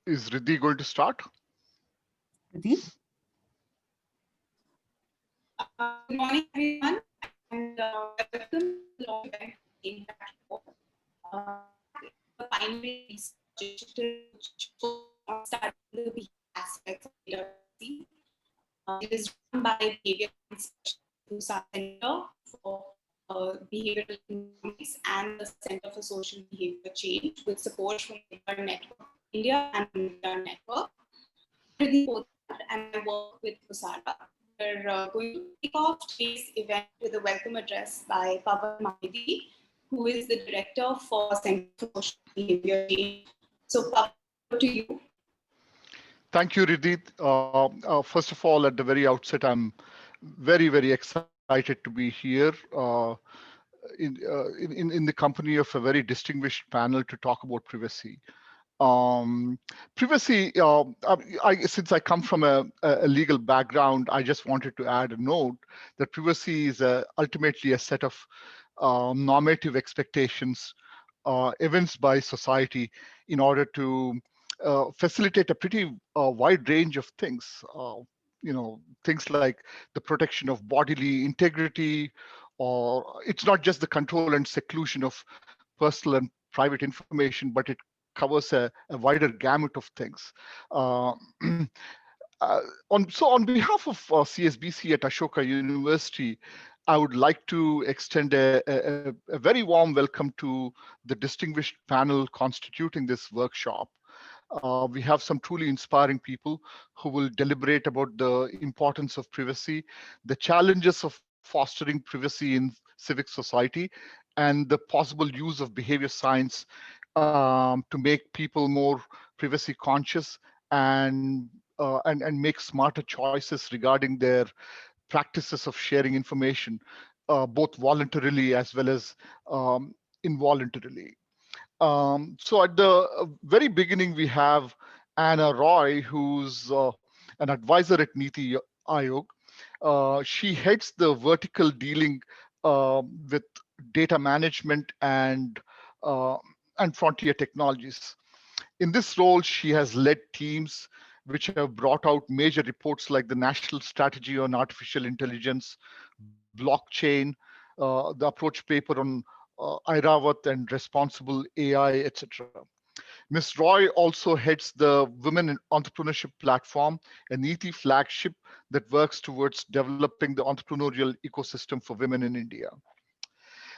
Is Riddhi going to start? Riddhi? Good morning, everyone, and welcome to the launch event of Impact 4. Impact is a pioneering research initiative which focuses on studying the behavior aspects of data privacy. It is run by behavior science specialists at Busa Center for Behavioral Economics and the Center for Social Behavior Change with support from Midturn Network India and Midturn Network. I'm Riddhi Podar and I work with Busara. We're going to kick off today's event with a welcome address by Pawan Mahedi, who is the Director for Center for Social Behavior Change. So, Pawan, over to you. Thank you, Riddhi. First of all, at the very outset, I'm very, very excited to be here in the company of a very distinguished panel to talk about privacy. Privacy, since I come from a legal background, I just wanted to add a note that privacy is ultimately a set of normative expectations evinced by society in order to facilitate a pretty wide range of things. Things like the protection of bodily integrity, or it's not just the control and seclusion of personal and private information, but it covers a wider gamut of things. Uh, on behalf of CSBC at Ashoka University, I would like to extend a very warm welcome to the distinguished panel constituting this workshop. We have some truly inspiring people who will deliberate about the importance of privacy, the challenges of fostering privacy in civic society, and the possible use of behavior science to make people more privacy conscious and and make smarter choices regarding their practices of sharing information, both voluntarily as well as involuntarily. So at the very beginning, we have Anna Roy, who's an advisor at Niti Aayog. She heads the vertical dealing with data management uh, and frontier technologies. In this role, she has led teams which have brought out major reports like the National Strategy on Artificial Intelligence, blockchain, the approach paper on Iravat and responsible AI, etc. Ms. Roy also heads the Women in Entrepreneurship Platform, a NEETI flagship that works towards developing the entrepreneurial ecosystem for women in India.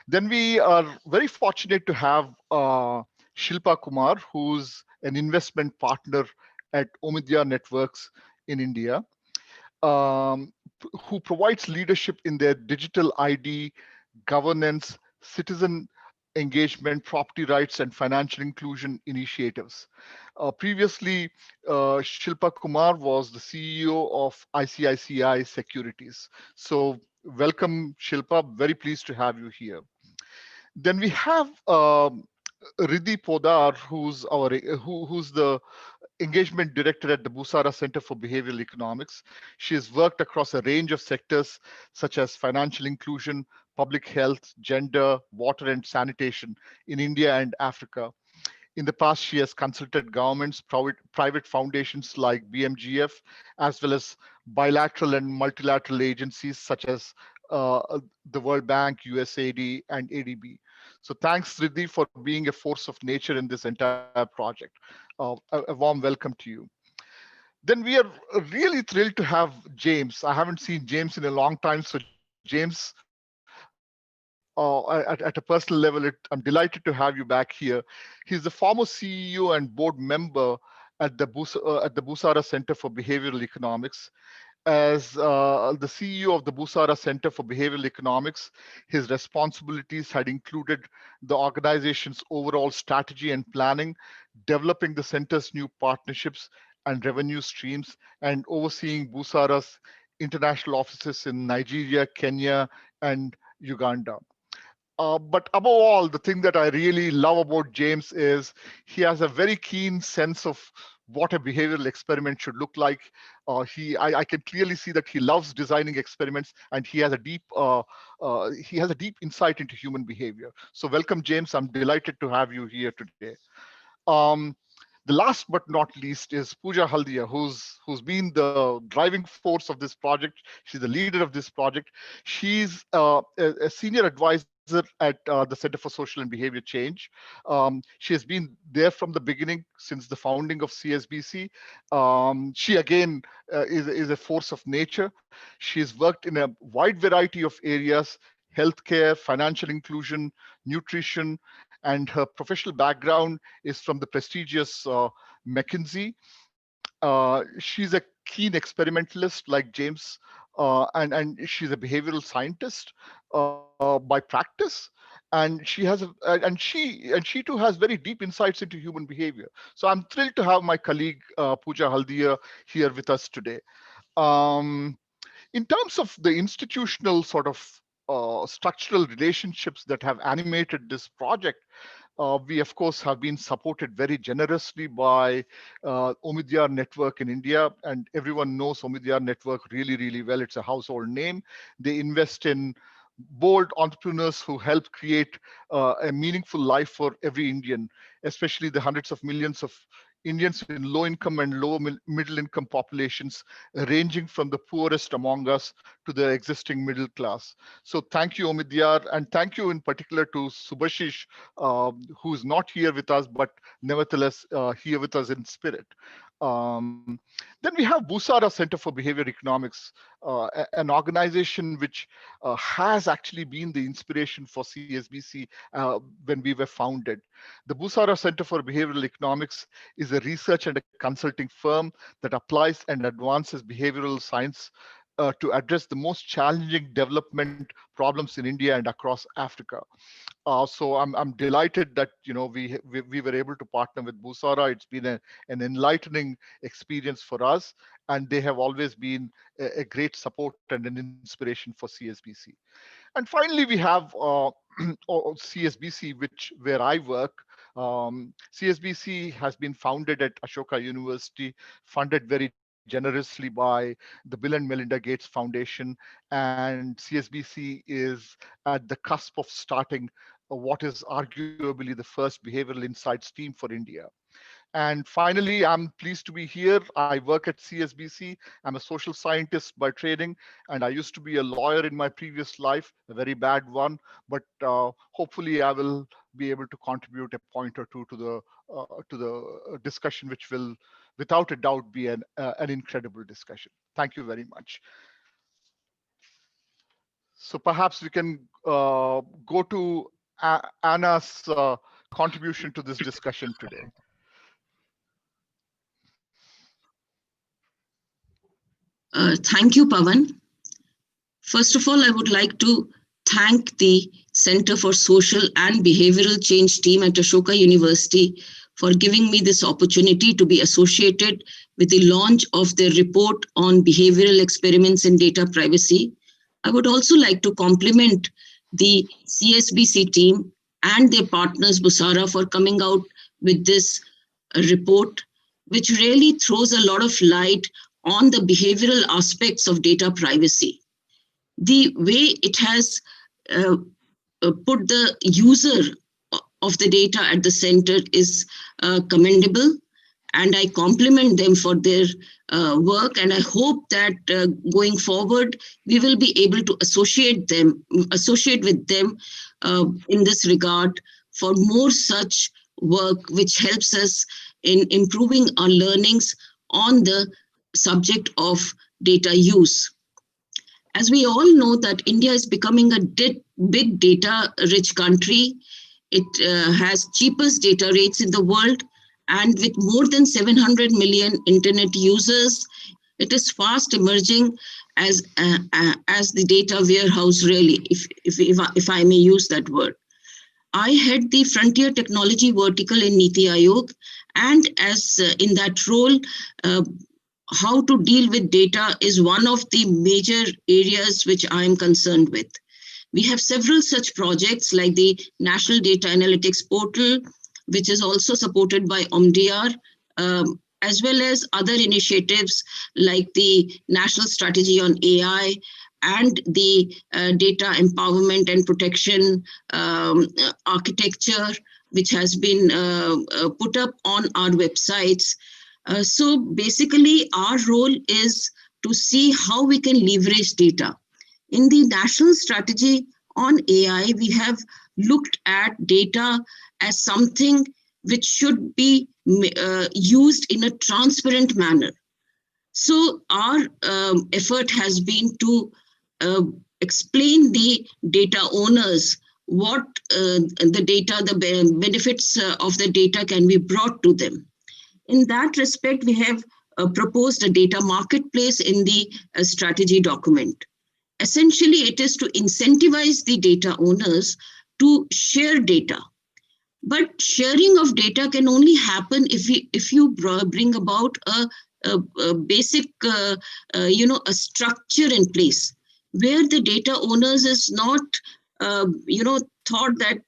Then we are very fortunate to have Shilpa Kumar, who's an investment partner at Omidya Networks in India, who provides leadership in their digital ID, governance, citizen engagement, property rights, and financial inclusion initiatives. Previously, Shilpa Kumar was the CEO of ICICI Securities. So welcome, Shilpa. Very pleased to have you here. Then we have Riddhi Podar, who's the engagement director at the Busara Center for Behavioral Economics. She has worked across a range of sectors such as financial inclusion, public health, gender, water and sanitation in India and Africa. In the past, she has consulted governments, private foundations like BMGF, as well as bilateral and multilateral agencies such as the World Bank, USAID, and ADB. So thanks, Riddhi, for being a force of nature in this entire project. A warm welcome to you. Then we are really thrilled to have James. I haven't seen James in a long time. So James, at a personal level, I'm delighted to have you back here. He's the former CEO and board member at the Busara Center for Behavioral Economics. As the CEO of the Busara Center for Behavioral Economics, his responsibilities had included the organization's overall strategy and planning, developing the center's new partnerships and revenue streams, and overseeing Busara's international offices in Nigeria, Kenya, and Uganda. But above all, the thing that I really love about James is he has a very keen sense of what a behavioral experiment should look like. I can clearly see that he loves designing experiments, and he has a deep insight into human behavior. So welcome, James. I'm delighted to have you here today. Um, The last but not least is Pooja Haldia, who's been the driving force of this project. She's the leader of this project. She's a senior advisor at the Center for Social and Behavior Change. She has been there from the beginning, since the founding of CSBC. She again is a force of nature. She's worked in a wide variety of areas: healthcare, financial inclusion, nutrition, and her professional background is from the prestigious McKinsey. She's a keen experimentalist like James, and she's a behavioral scientist by practice. And she too has very deep insights into human behavior. So I'm thrilled to have my colleague Pooja Haldia here with us today. Um, in terms of the institutional sort of structural relationships that have animated this project, we of course have been supported very generously by Omidyar Network in India, and everyone knows Omidyar Network really, really well. It's a household name. They invest in bold entrepreneurs who help create a meaningful life for every Indian, especially the hundreds of millions of Indians in low income and low middle income populations, ranging from the poorest among us to the existing middle class. So thank you, Omidyar, and thank you in particular to Subhashish, who's not here with us, but nevertheless here with us in spirit. Then we have Busara Center for Behavior Economics, an organization which has actually been the inspiration for CSBC when we were founded. The Busara Center for Behavioral Economics is a research and a consulting firm that applies and advances behavioral science to address the most challenging development problems in India and across Africa. So I'm delighted that we were able to partner with Busara. It's been an enlightening experience for us, and they have always been a great support and an inspiration for CSBC. And finally, we have CSBC, where I work. CSBC has been founded at Ashoka University, funded very generously by the Bill and Melinda Gates Foundation, and CSBC is at the cusp of starting what is arguably the first behavioral insights team for India. And finally, I'm pleased to be here. I work at CSBC. I'm a social scientist by training, and I used to be a lawyer in my previous life, a very bad one. But hopefully, I will be able to contribute a point or two to the discussion, which will, without a doubt, be an incredible discussion. Thank you very much. So perhaps we can go to Anna's contribution to this discussion today. Thank you, Pawan. First of all, I would like to thank the Center for Social and Behavioral Change team at Ashoka University for giving me this opportunity to be associated with the launch of their report on behavioral experiments in data privacy. I would also like to compliment the CSBC team and their partners, Busara, for coming out with this report, which really throws a lot of light on the behavioral aspects of data privacy. The way it has put the user of the data at the center is commendable, and I compliment them for their work, and I hope that going forward we will be able to associate with them in this regard for more such work which helps us in improving our learnings on the subject of data use. As we all know that India is becoming a big data rich country. It has cheapest data rates in the world, and with more than 700 million internet users, it is fast emerging as the data warehouse, really, if I may use that word. I head the Frontier Technology vertical in Niti Aayog, and as in that role, how to deal with data is one of the major areas which I am concerned with. We have several such projects like the National Data Analytics Portal, which is also supported by Omidyar, as well as other initiatives like the National Strategy on AI and the Data Empowerment and Protection Architecture, which has been put up on our websites. So basically, our role is to see how we can leverage data. In the national strategy on AI, we have looked at data as something which should be used in a transparent manner. So our effort has been to explain the data owners what the data, the benefits of the data can be brought to them. In that respect, we have proposed a data marketplace in the strategy document. Essentially, it is to incentivize the data owners to share data. But sharing of data can only happen if you bring about a basic, a structure in place where the data owners is not, thought that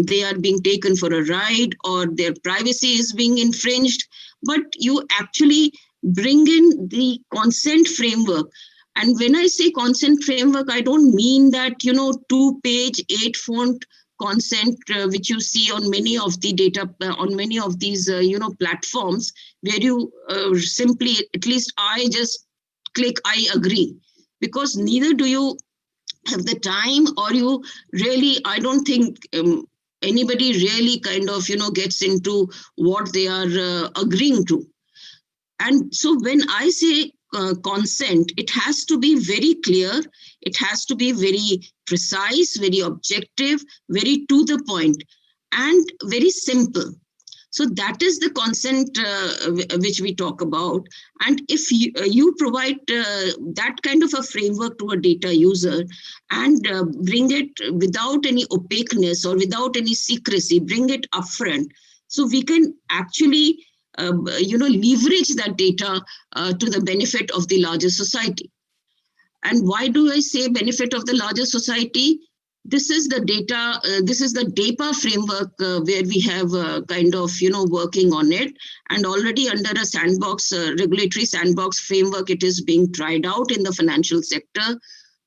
they are being taken for a ride or their privacy is being infringed, but you actually bring in the consent framework. And when I say consent framework, I don't mean that, 2-page, 8-font consent, which you see on many of the data, on many of these, platforms, where you simply, at least I just click, I agree, because neither do you have the time, or you really, I don't think anybody really kind of, gets into what they are agreeing to. And so when I say consent, it has to be very clear, it has to be very precise, very objective, very to the point, and very simple. So that is the consent which we talk about. And if you provide that kind of a framework to a data user and bring it without any opaqueness or without any secrecy, bring it upfront, so we can actually leverage that data to the benefit of the larger society. And why do I say benefit of the larger society? This is the data, this is the DAPA framework where we have kind of, working on it. And already under a sandbox, regulatory sandbox framework, it is being tried out in the financial sector.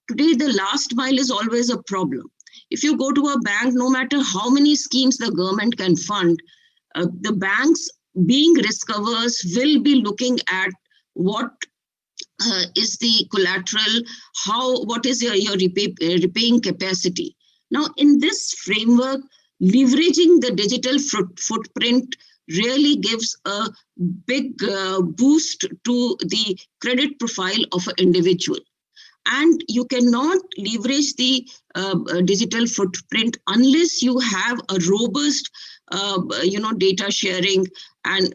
Today, the last mile is always a problem. If you go to a bank, no matter how many schemes the government can fund, the banks, being risk averse, will be looking at what is the collateral, what is your repaying capacity. Now, in this framework, leveraging the digital footprint really gives a big boost to the credit profile of an individual. And you cannot leverage the digital footprint unless you have a robust data sharing and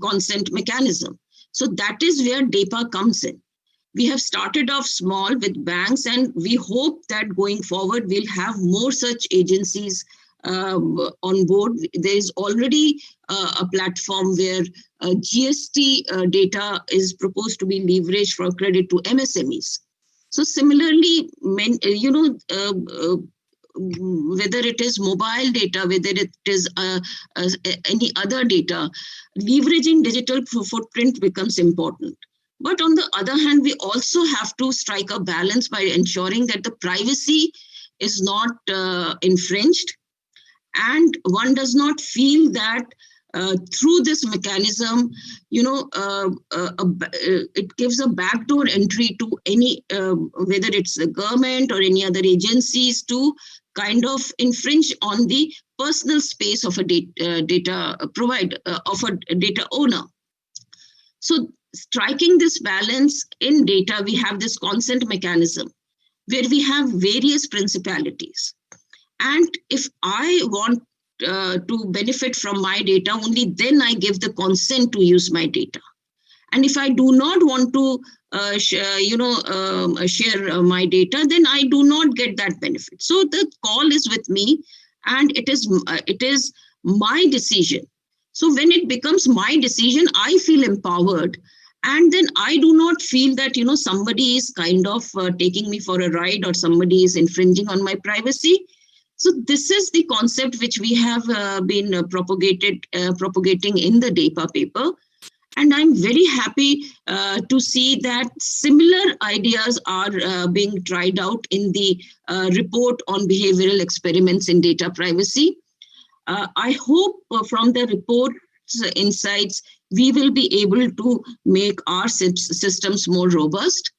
consent mechanism. So that is where DAPA comes in. We have started off small with banks, and we hope that going forward, we'll have more such agencies on board. There is already a platform where GST data is proposed to be leveraged for credit to MSMEs. So similarly, whether it is mobile data, whether it is any other data, leveraging digital footprint becomes important. But on the other hand, we also have to strike a balance by ensuring that the privacy is not infringed, and one does not feel that through this mechanism, it gives a backdoor entry to any, whether it's the government or any other agencies, to kind of infringe on the personal space of a data provider, of a data owner. So striking this balance in data, we have this consent mechanism where we have various principalities. And if I want to benefit from my data, only then I give the consent to use my data. And if I do not want to share my data, then I do not get that benefit. So the call is with me, and it is my decision. So when it becomes my decision, I feel empowered, and then I do not feel that somebody is kind of taking me for a ride, or somebody is infringing on my privacy. So this is the concept which we have been propagating in the DAPA paper. And I'm very happy to see that similar ideas are being tried out in the report on behavioral experiments in data privacy. I hope from the report's insights, we will be able to make our systems more robust.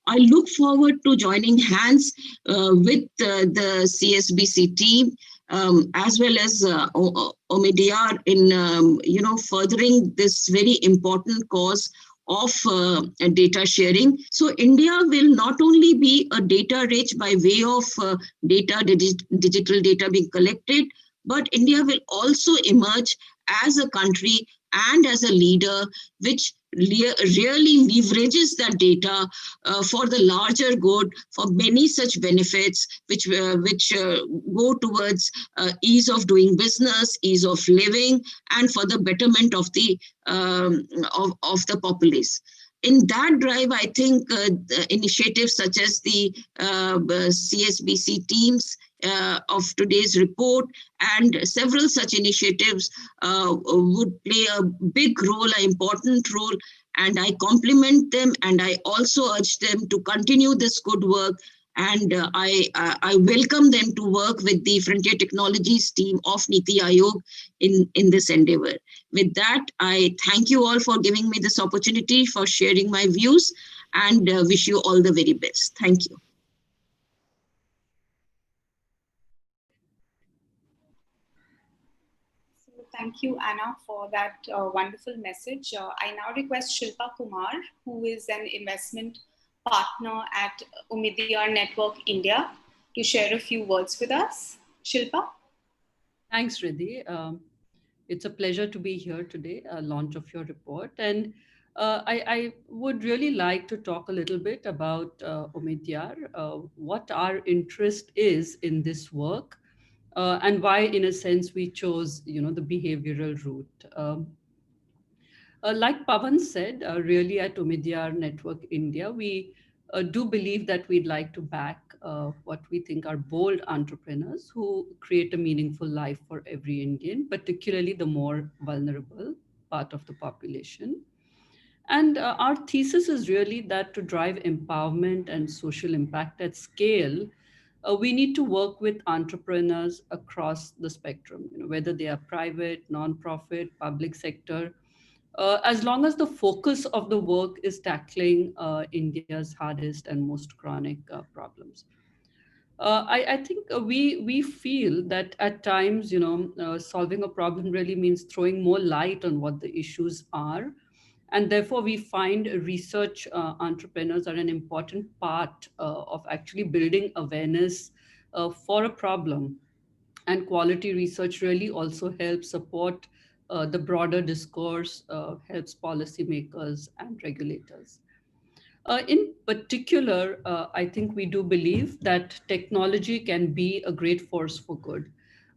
I look forward to joining hands with the CSBC team as well as Omidyar in furthering this very important cause of data sharing. So India will not only be a data rich by way of digital data being collected, but India will also emerge as a country and as a leader which really leverages that data for the larger good, for many such benefits which go towards ease of doing business, ease of living, and for the betterment of the populace. In that drive, I think initiatives such as the CSBC teams of today's report and several such initiatives would play a big role, an important role, and I compliment them and I also urge them to continue this good work. And I welcome them to work with the Frontier Technologies team of NITI Aayog in this endeavor. With that, I thank you all for giving me this opportunity for sharing my views and wish you all the very best. Thank you. So thank you, Anna, for that wonderful message. I now request Shilpa Kumar, who is an investment partner at Omidyar Network India, to share a few words with us. Shilpa? Thanks, Riddhi. It's a pleasure to be here today, launch of your report. And I would really like to talk a little bit about Omidyar, what our interest is in this work, and why, in a sense, we chose, the behavioral route. Like Pavan said, really at Omidyar Network India, we do believe that we'd like to back what we think are bold entrepreneurs who create a meaningful life for every Indian, particularly the more vulnerable part of the population. And our thesis is really that to drive empowerment and social impact at scale, we need to work with entrepreneurs across the spectrum, whether they are private, nonprofit, public sector, as long as the focus of the work is tackling India's hardest and most chronic problems. I think we feel that at times, solving a problem really means throwing more light on what the issues are. And therefore, we find research entrepreneurs are an important part of actually building awareness for a problem. And quality research really also helps support the broader discourse, helps policymakers and regulators. In particular, I think we do believe that technology can be a great force for good.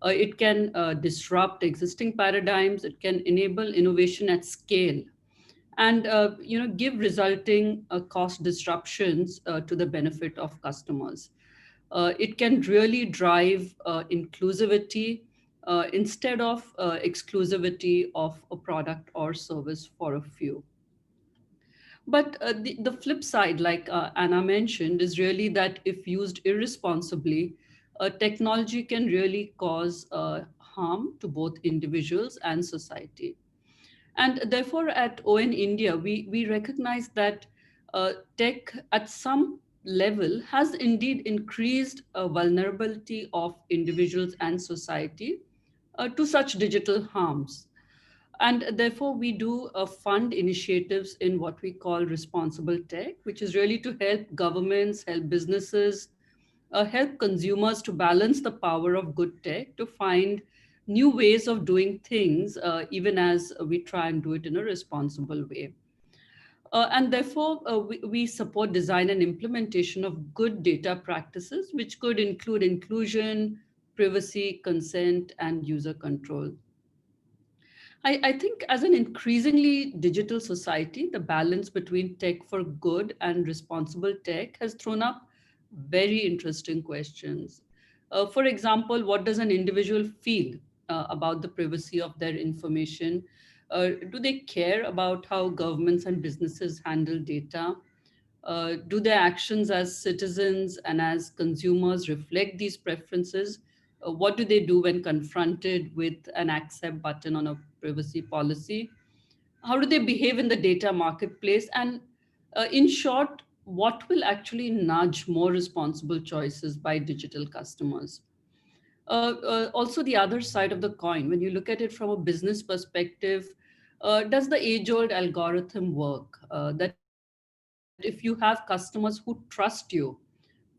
It can disrupt existing paradigms, it can enable innovation at scale, and give resulting cost disruptions to the benefit of customers. It can really drive inclusivity instead of exclusivity of a product or service for a few. But the flip side, like Anna mentioned, is really that if used irresponsibly, technology can really cause harm to both individuals and society. And therefore, at ON India, we recognize that tech at some level has indeed increased vulnerability of individuals and society to such digital harms. And therefore, we do fund initiatives in what we call responsible tech, which is really to help governments, help businesses, help consumers to balance the power of good tech to find new ways of doing things, even as we try and do it in a responsible way. And therefore, we support design and implementation of good data practices, which could include inclusion, privacy, consent, and user control. I think as an increasingly digital society, the balance between tech for good and responsible tech has thrown up very interesting questions. For example, what does an individual feel about the privacy of their information? Do they care about how governments and businesses handle data? Do their actions as citizens and as consumers reflect these preferences? What do they do when confronted with an accept button on a privacy policy? How do they behave in the data marketplace? And in short, what will actually nudge more responsible choices by digital customers? Also, the other side of the coin, when you look at it from a business perspective, does the age-old algorithm work? That if you have customers who trust you,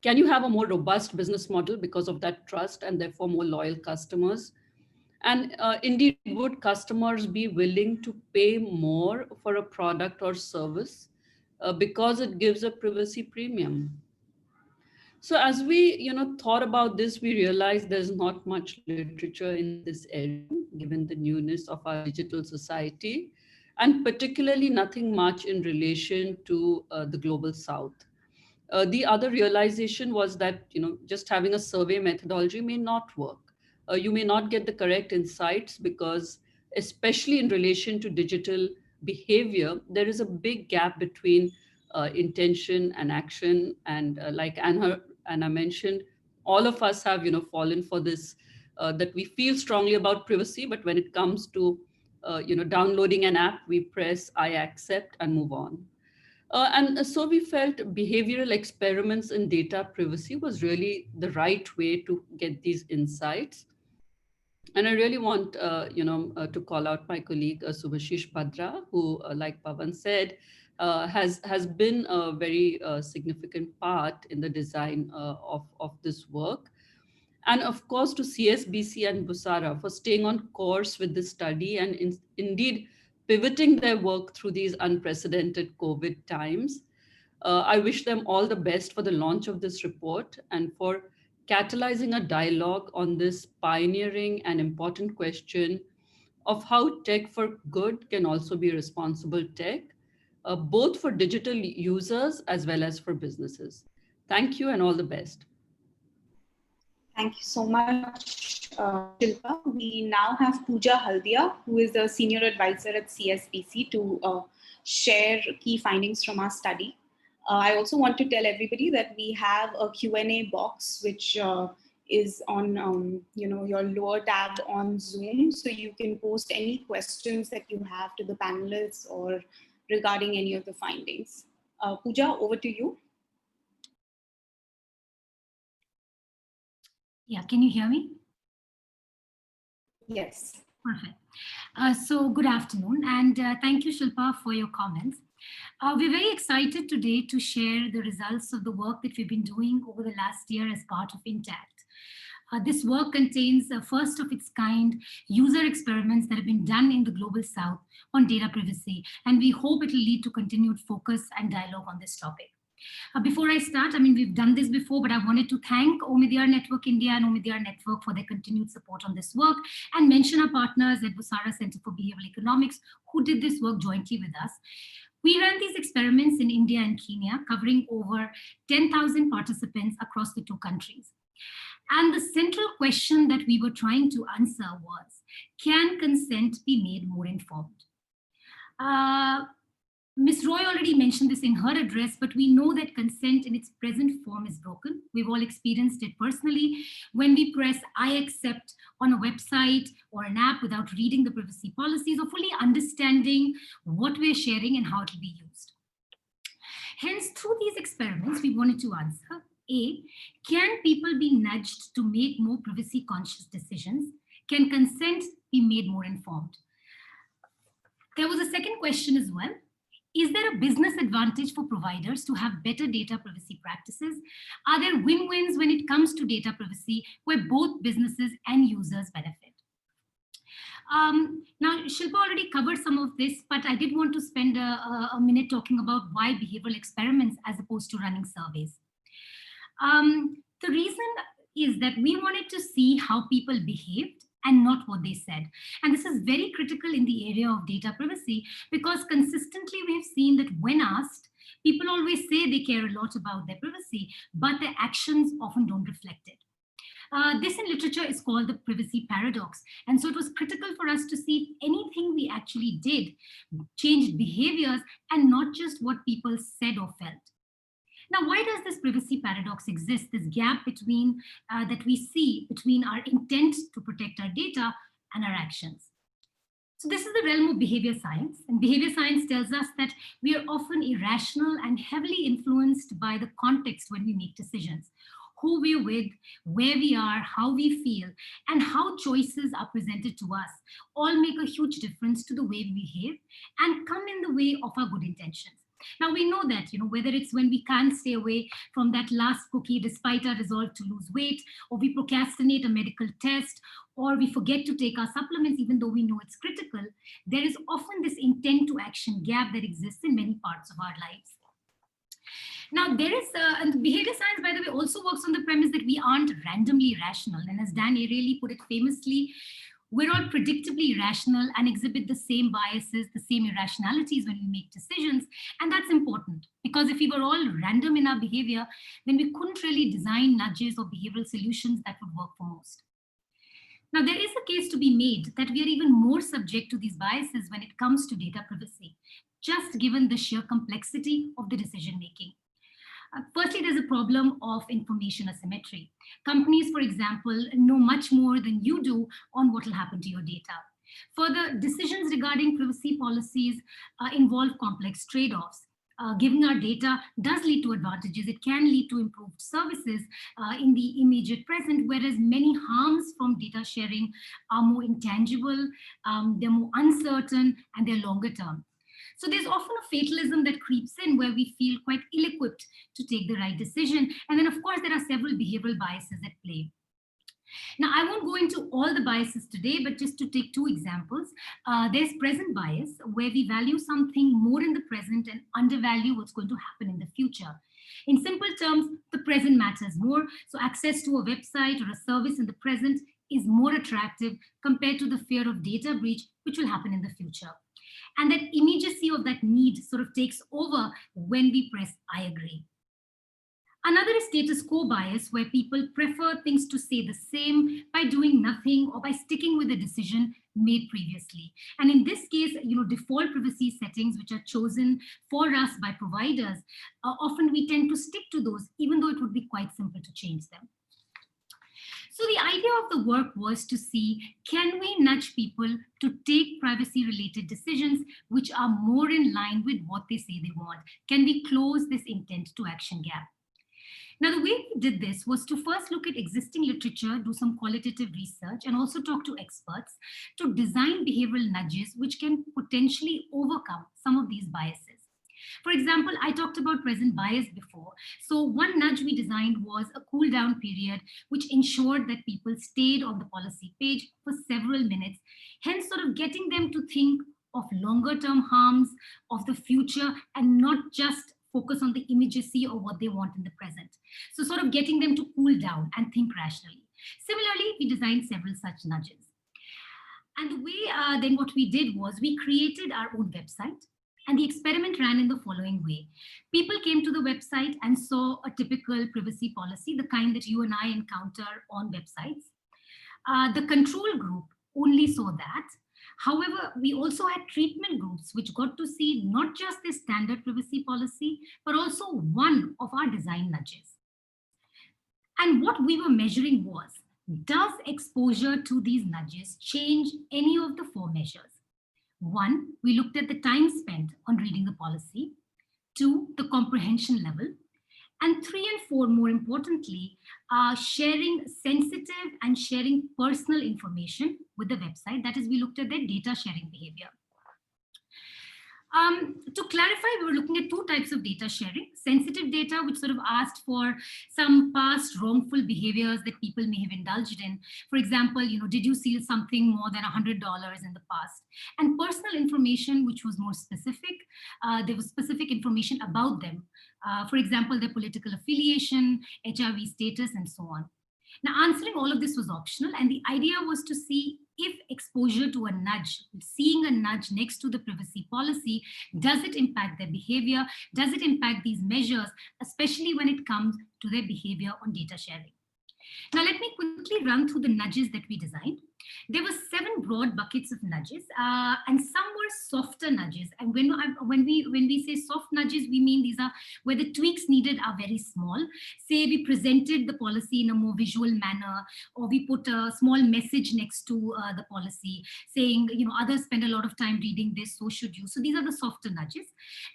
can you have a more robust business model because of that trust and therefore more loyal customers? And indeed, would customers be willing to pay more for a product or service because it gives a privacy premium? So as we, thought about this, we realized there's not much literature in this area, given the newness of our digital society, and particularly nothing much in relation to the global South. The other realization was that, just having a survey methodology may not work. You may not get the correct insights because, especially in relation to digital behavior, there is a big gap between intention and action. And like Anna mentioned, all of us have, fallen for this, that we feel strongly about privacy, but when it comes to, downloading an app, we press I accept and move on. And so we felt behavioral experiments in data privacy was really the right way to get these insights. And I really want, to call out my colleague Subhashish Bhadra, who, like Pavan said, has been a very significant part in the design of this work. And of course, to CSBC and Busara for staying on course with this study and indeed pivoting their work through these unprecedented COVID times. I wish them all the best for the launch of this report and for catalyzing a dialogue on this pioneering and important question of how tech for good can also be responsible tech, both for digital users as well as for businesses. Thank you and all the best. Thank you so much, Shilpa. We now have Pooja Haldia, who is a senior advisor at CSBC, to share key findings from our study. I also want to tell everybody that we have a Q&A box, which is on your lower tab on Zoom. So you can post any questions that you have to the panelists or regarding any of the findings. Pooja, over to you. Yeah, can you hear me? Yes. Perfect. So good afternoon, and thank you, Shilpa, for your comments. We're very excited today to share the results of the work that we've been doing over the last year as part of Intact. This work contains first of its kind user experiments that have been done in the Global South on data privacy, and we hope it will lead to continued focus and dialogue on this topic. Before I start, we've done this before, but I wanted to thank Omidyar Network India and Omidyar Network for their continued support on this work and mention our partners at Busara Center for Behavioral Economics, who did this work jointly with us. We ran these experiments in India and Kenya, covering over 10,000 participants across the two countries. And the central question that we were trying to answer was, can consent be made more informed? Ms. Roy already mentioned this in her address, but we know that consent in its present form is broken. We've all experienced it personally when we press I accept on a website or an app without reading the privacy policies or fully understanding what we're sharing and how it will be used. Hence, through these experiments, we wanted to answer, A, can people be nudged to make more privacy conscious decisions? Can consent be made more informed? There was a second question as well. Is there a business advantage for providers to have better data privacy practices? Are there win-wins when it comes to data privacy where both businesses and users benefit? Now, Shilpa already covered some of this, but I did want to spend a minute talking about why behavioral experiments as opposed to running surveys. The reason is that we wanted to see how people behaved and not what they said. And this is very critical in the area of data privacy because consistently we've seen that when asked, people always say they care a lot about their privacy, but their actions often don't reflect it. This in literature is called the privacy paradox. And so it was critical for us to see if anything we actually did changed behaviors and not just what people said or felt. Now, why does this privacy paradox exist, this gap between that we see between our intent to protect our data and our actions? So this is the realm of behavior science, and behavior science tells us that we are often irrational and heavily influenced by the context when we make decisions. Who we're with, where we are, how we feel, and how choices are presented to us all make a huge difference to the way we behave and come in the way of our good intentions. Now we know that, whether it's when we can't stay away from that last cookie despite our resolve to lose weight, or we procrastinate a medical test, or we forget to take our supplements even though we know it's critical, there is often this intent to action gap that exists in many parts of our lives. Now, there is, and behavior science, by the way, also works on the premise that we aren't randomly rational. And as Dan Ariely put it famously, we're all predictably irrational and exhibit the same biases, the same irrationalities when we make decisions. And that's important, because if we were all random in our behavior, then we couldn't really design nudges or behavioral solutions that would work for most. Now, there is a case to be made that we are even more subject to these biases when it comes to data privacy, just given the sheer complexity of the decision making. Firstly, there's a problem of information asymmetry. Companies, for example, know much more than you do on what will happen to your data. Further, decisions regarding privacy policies involve complex trade-offs. Giving our data does lead to advantages. It can lead to improved services in the immediate present, whereas many harms from data sharing are more intangible, they're more uncertain, and they're longer term. So there's often a fatalism that creeps in where we feel quite ill-equipped to take the right decision. And then, of course, there are several behavioral biases at play. Now, I won't go into all the biases today, but just to take two examples, there's present bias, where we value something more in the present and undervalue what's going to happen in the future. In simple terms, the present matters more. So access to a website or a service in the present is more attractive compared to the fear of data breach, which will happen in the future. And that immediacy of that need sort of takes over when we press I agree. Another is status quo bias, where people prefer things to stay the same by doing nothing or by sticking with a decision made previously. And in this case, default privacy settings, which are chosen for us by providers, often we tend to stick to those, even though it would be quite simple to change them. So the idea of the work was to see, can we nudge people to take privacy-related decisions which are more in line with what they say they want? Can we close this intent to action gap? Now, the way we did this was to first look at existing literature, do some qualitative research, and also talk to experts to design behavioral nudges which can potentially overcome some of these biases. For example, I talked about present bias before. So one nudge we designed was a cool down period, which ensured that people stayed on the policy page for several minutes, hence sort of getting them to think of longer term harms, of the future, and not just focus on the immediacy or what they want in the present. So sort of getting them to cool down and think rationally. Similarly, we designed several such nudges. And the way then what we did was we created our own website. And the experiment ran in the following way. People came to the website and saw a typical privacy policy, the kind that you and I encounter on websites. The control group only saw that. However, we also had treatment groups which got to see not just the standard privacy policy, but also one of our design nudges. And what we were measuring was, does exposure to these nudges change any of the four measures? 1, we looked at the time spent on reading the policy. 2, the comprehension level. And 3 and 4, more importantly, sharing sensitive and sharing personal information with the website. That is, we looked at their data sharing behavior. To clarify, we were looking at 2 types of data sharing. Sensitive data, which sort of asked for some past wrongful behaviors that people may have indulged in. For example, did you steal something more than $100 in the past? And personal information, which was more specific. There was specific information about them. For example, their political affiliation, HIV status, and so on. Now, answering all of this was optional, and the idea was to see if exposure to a nudge, seeing a nudge next to the privacy policy, does it impact their behavior? Does it impact these measures, especially when it comes to their behavior on data sharing? Now, let me quickly run through the nudges that we designed. There were 7 broad buckets of nudges, and some were softer nudges. And when we say soft nudges, we mean these are where the tweaks needed are very small. Say we presented the policy in a more visual manner, or we put a small message next to the policy saying, others spend a lot of time reading this, so should you. So these are the softer nudges.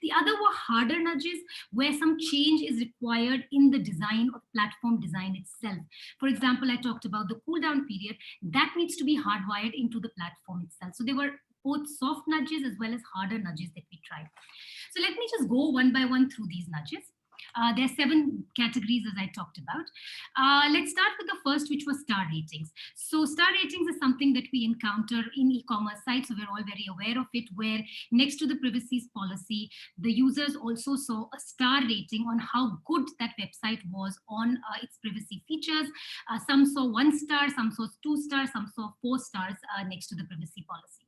The other were harder nudges, where some change is required in the design or platform design itself. For example, I talked about the cool down period. That needs to be hardwired into the platform itself. So there were both soft nudges as well as harder nudges that we tried. So let me just go one by one through these nudges. There are 7 categories, as I talked about. Let's start with the first, which was star ratings. So star ratings is something that we encounter in e-commerce sites, so we're all very aware of it, where next to the privacy policy, the users also saw a star rating on how good that website was on its privacy features. Some saw 1 star, some saw 2 stars, some saw 4 stars next to the privacy policy.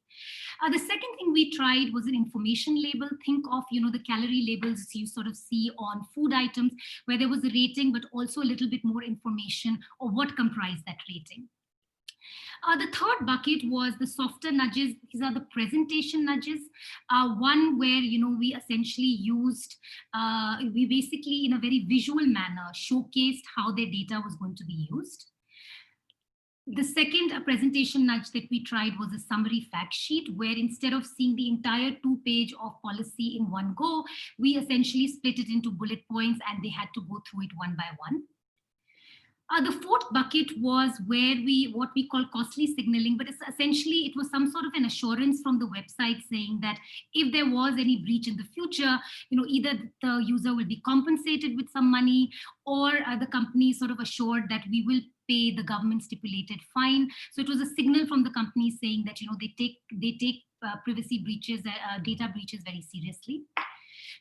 The second thing we tried was an information label. Think of, the calorie labels you sort of see on food items, where there was a rating, but also a little bit more information of what comprised that rating. The third bucket was the softer nudges. These are the presentation nudges. One where, we essentially used, we basically in a very visual manner showcased how their data was going to be used. The second presentation nudge that we tried was a summary fact sheet, where instead of seeing the entire 2-page of policy in one go, we essentially split it into bullet points and they had to go through it one by one. The fourth bucket was where what we call costly signaling, but it's essentially it was some sort of an assurance from the website saying that if there was any breach in the future, either the user will be compensated with some money, or the company sort of assured that we will pay the government stipulated fine. So it was a signal from the company saying that they take privacy breaches, data breaches very seriously.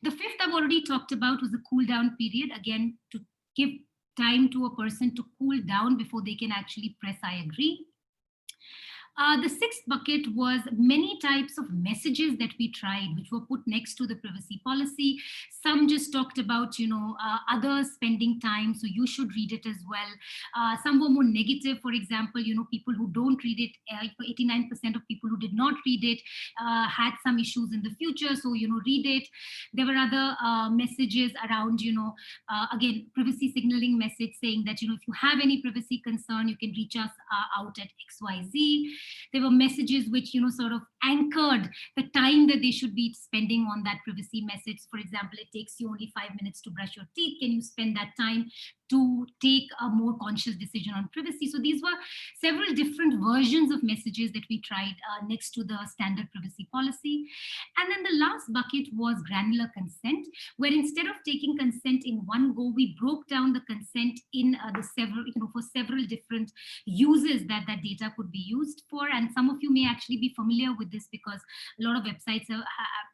The fifth I've already talked about was the cool down period, again to give time to a person to cool down before they can actually press I agree. The sixth bucket was many types of messages that we tried, which were put next to the privacy policy. Some just talked about, others spending time, so you should read it as well. Some were more negative. For example, people who don't read it, 89% of people who did not read it had some issues in the future, so, read it. There were other messages around, again, privacy signaling message saying that, if you have any privacy concern, you can reach us out at XYZ. There were messages which, sort of anchored the time that they should be spending on that privacy message. For example, it takes you only 5 minutes to brush your teeth. Can you spend that time to take a more conscious decision on privacy? So these were several different versions of messages that we tried next to the standard privacy policy. And then the last bucket was granular consent, where instead of taking consent in one go, we broke down the consent in the several, for several different uses that data could be used for. And some of you may actually be familiar with this because a lot of websites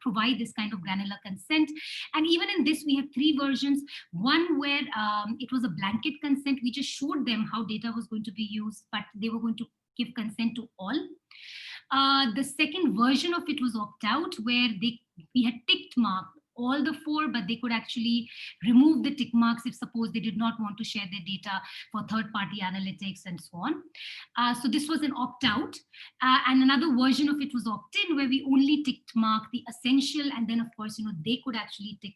provide this kind of granular consent. And even in this, we have 3 versions. One where it was a blanket consent. We just showed them how data was going to be used, but they were going to give consent to all. The second version of it was opt-out, where we had ticked mark all the 4, but they could actually remove the tick marks if suppose they did not want to share their data for third-party analytics and so on. So this was an opt-out. And another version of it was opt-in, where we only ticked mark the essential, and then of course, they could actually tick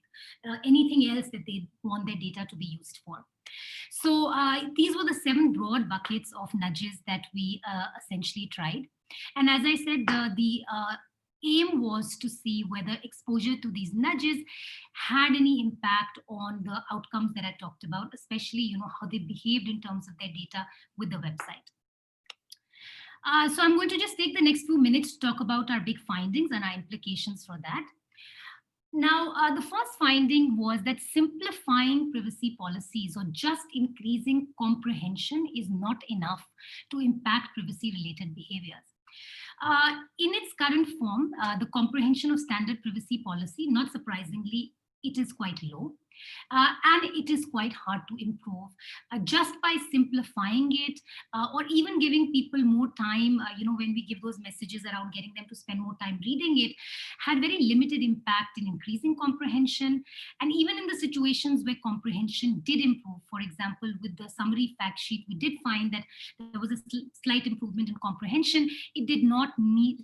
anything else that they want their data to be used for. So these were the 7 broad buckets of nudges that we essentially tried. And as I said, the aim was to see whether exposure to these nudges had any impact on the outcomes that I talked about, especially how they behaved in terms of their data with the website. So I'm going to just take the next few minutes to talk about our big findings and our implications for that. Now, the first finding was that simplifying privacy policies or just increasing comprehension is not enough to impact privacy-related behaviors. In its current form, the comprehension of standard privacy policy, not surprisingly, it is quite low. And it is quite hard to improve just by simplifying it, or even giving people more time. When we give those messages around getting them to spend more time reading it, had very limited impact in increasing comprehension. And even in the situations where comprehension did improve, for example, with the summary fact sheet, we did find that there was a slight improvement in comprehension. It did not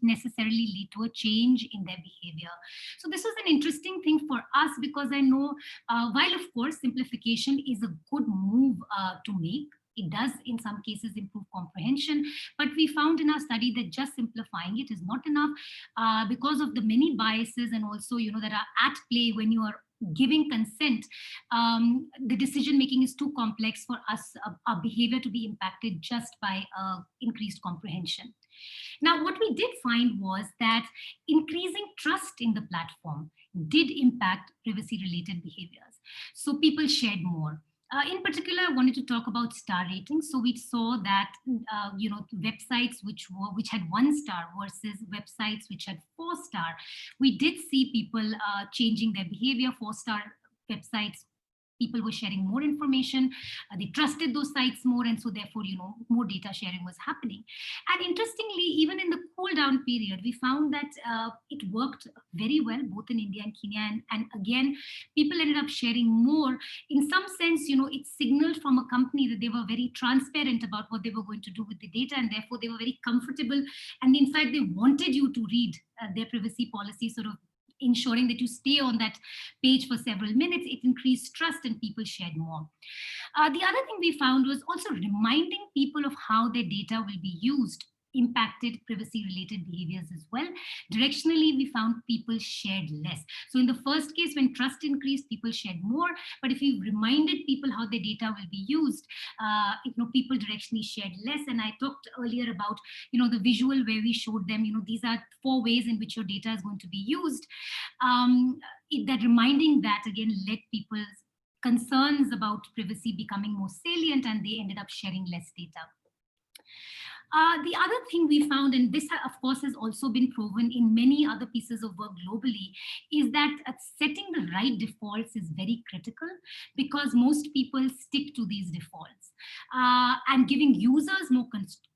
necessarily lead to a change in their behavior. So this was an interesting thing for us, because I know while of course simplification is a good move to make, it does in some cases improve comprehension, but we found in our study that just simplifying it is not enough because of the many biases and also that are at play when you are giving consent. The decision making is too complex for us, our behavior, to be impacted just by increased comprehension. Now, what we did find was that increasing trust in the platform did impact privacy related behaviors. So people shared more. In particular, I wanted to talk about star ratings. So we saw that websites which had 1 star versus websites which had 4 star, we did see people changing their behavior. 4-star websites, people were sharing more information, they trusted those sites more, and so therefore more data sharing was happening. And interestingly, even in the cool down period, we found that it worked very well both in India and Kenya, and again people ended up sharing more. In some sense, it signaled from a company that they were very transparent about what they were going to do with the data, and therefore they were very comfortable, and in fact they wanted you to read their privacy policy, sort of ensuring that you stay on that page for several minutes. It increased trust and people shared more. The other thing we found was also reminding people of how their data will be used impacted privacy related behaviors as well. Directionally, we found people shared less. So in the first case, when trust increased, people shared more. But if you reminded people how their data will be used, people directionally shared less. And I talked earlier about, the visual where we showed them, these are 4 ways in which your data is going to be used. That reminding that again led people's concerns about privacy becoming more salient, and they ended up sharing less data. The other thing we found, and this of course has also been proven in many other pieces of work globally, is that setting the right defaults is very critical, because most people stick to these defaults. And giving users more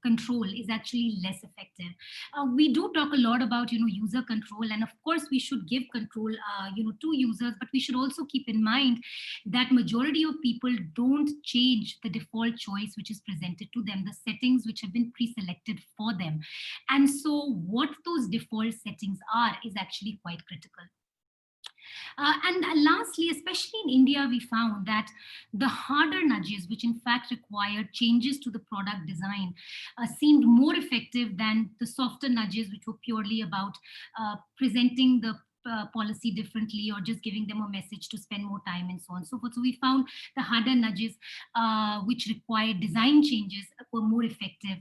control is actually less effective. We do talk a lot about user control, and of course we should give control to users, but we should also keep in mind that majority of people don't change the default choice which is presented to them, the settings which have been pre-selected for them. And so what those default settings are is actually quite critical. And lastly, especially in India, we found that the harder nudges, which in fact required changes to the product design, seemed more effective than the softer nudges, which were purely about presenting the policy differently or just giving them a message to spend more time and so on and so forth. So we found the harder nudges, which required design changes, were more effective.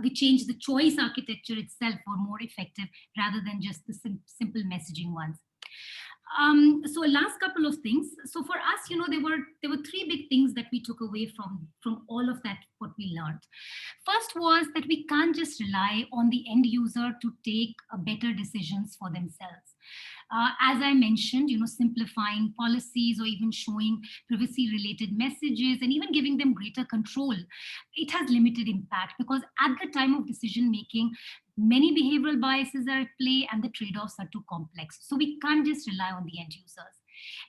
We changed the choice architecture itself, were more effective rather than just the simple messaging ones. So last couple of things. So for us, there were 3 big things that we took away from all of that, what we learned. First was that we can't just rely on the end user to take better decisions for themselves. As I mentioned, simplifying policies or even showing privacy related messages and even giving them greater control, it has limited impact, because at the time of decision making, many behavioral biases are at play and the trade-offs are too complex. So we can't just rely on the end users.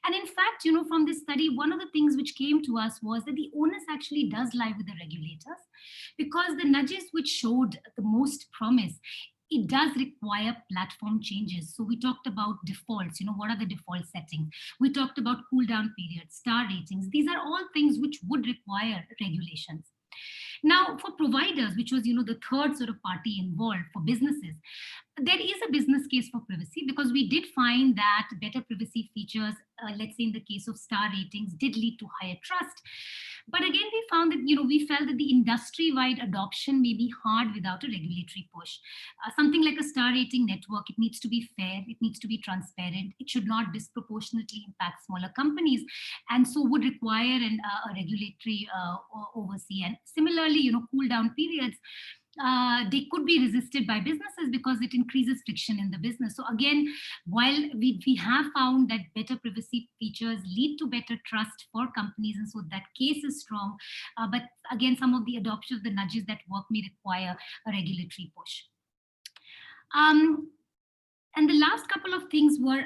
And in fact, from this study, one of the things which came to us was that the onus actually does lie with the regulators, because the nudges which showed the most promise, it does require platform changes. So we talked about defaults, what are the default settings? We talked about cool down periods, star ratings. These are all things which would require regulations. Now, for providers, which was, the third sort of party involved, for businesses, there is a business case for privacy, because we did find that better privacy features, let's say in the case of star ratings, did lead to higher trust. But again, we found that, we felt that the industry-wide adoption may be hard without a regulatory push. Something like a star rating network, it needs to be fair, it needs to be transparent, it should not disproportionately impact smaller companies, and so would require a regulatory oversee. And similarly, cool down periods, they could be resisted by businesses because it increases friction in the business. So again, while we have found that better privacy features lead to better trust for companies, and so that case is strong, but again, some of the adoption of the nudges that work may require a regulatory push. And the last couple of things were,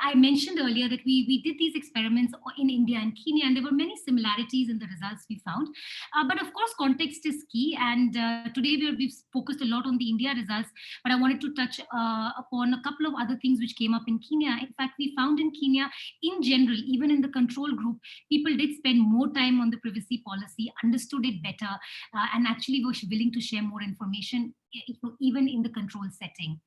I mentioned earlier that we did these experiments in India and Kenya, and there were many similarities in the results we found. But of course, context is key. And today we've focused a lot on the India results, but I wanted to touch upon a couple of other things which came up in Kenya. In fact, we found in Kenya, in general, even in the control group, people did spend more time on the privacy policy, understood it better, and actually were willing to share more information, even in the control setting.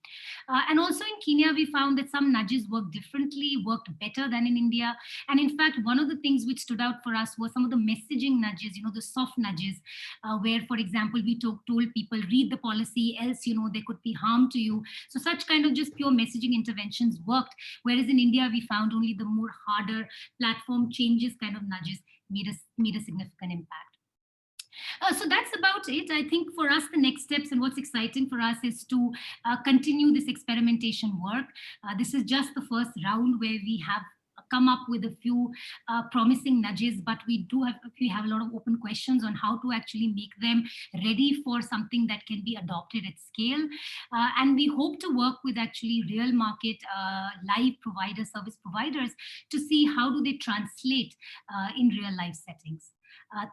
And also in Kenya, we found that some nudges worked differently, worked better than in India. And in fact, one of the things which stood out for us was some of the messaging nudges, the soft nudges, where, for example, we told people, read the policy, else, there could be harm to you. So such kind of just pure messaging interventions worked. Whereas in India, we found only the more harder platform changes kind of nudges made a significant impact. So that's about it. I think for us, the next steps and what's exciting for us is to continue this experimentation work. This is just the first round where we have come up with a few promising nudges, but we have a lot of open questions on how to actually make them ready for something that can be adopted at scale. And we hope to work with actually real market live providers, service providers, to see how do they translate in real life settings.